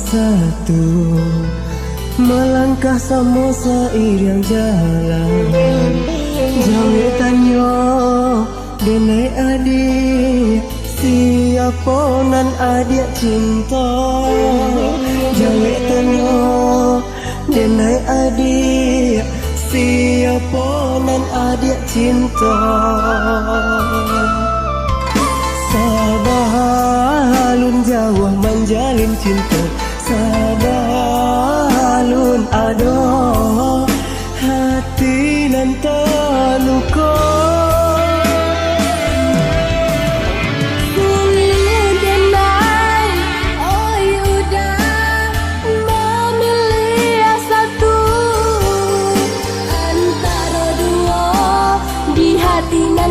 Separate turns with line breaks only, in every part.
bersatu, melangkah sama seiring jalan. Jawe tanyo denai adik, siapa nan adik cinta. Jawe tanyo denai adik, siapa nan adik cinta. Sabar alun jauh menjalin cinta, sabar alun ado hati nan terluka.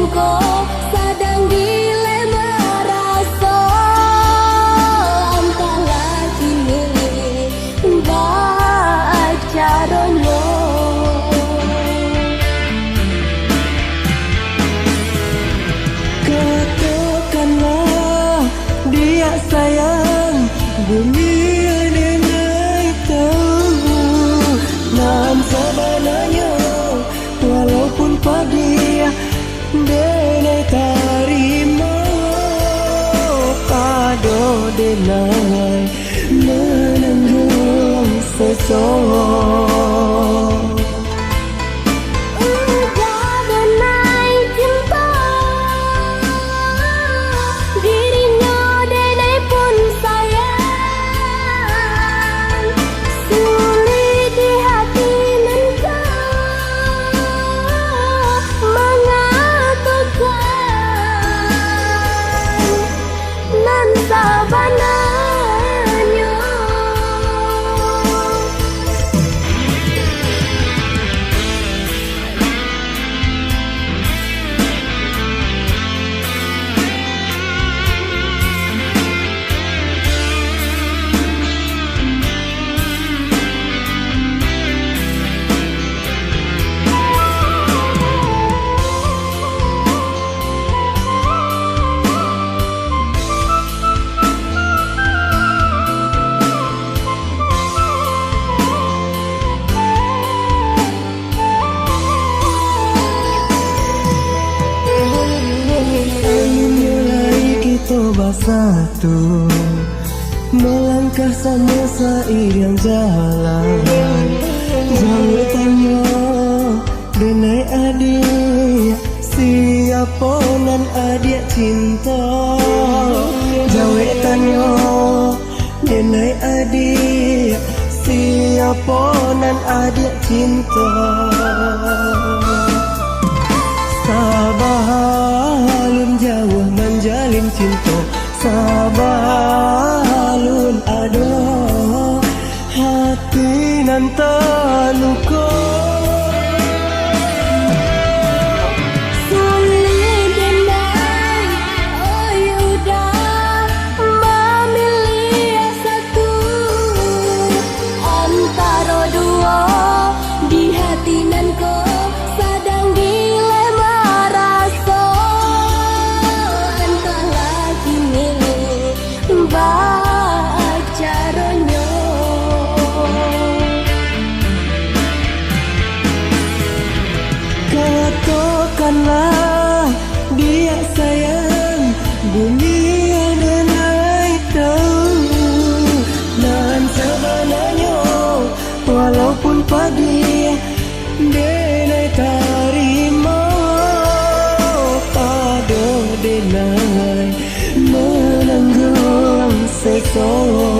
Kau sedang dilema rasa, entahlah kini caranya.
Katakanlah dia sayang, dunia denai tahu nan sebenarnya, walaupun pada denai tarima kado denai menanggung seseorang.
Udah denai cinta, dirinya denai pun sayang. Sulit di hati nanti nan sabananya.
Bersatu, melangkah sama seiring jalan. Jawa tanyo denai adik, siapa nan adik cinta. Jawa tanyo denai adik, siapa nan adik cinta. Sabar alun jauh menjalin cinta, sabar alun ado hati nan terluka.
Sulit denai, oh yaudah memilih satu antara dua di hati nan kau sedang dilema rasa, entahlah kini caranya.
Katakanlah dia sayang, dunia denai tahu nan sebenarnya, walaupun pada denai tarima kado denai menanggung seseorang.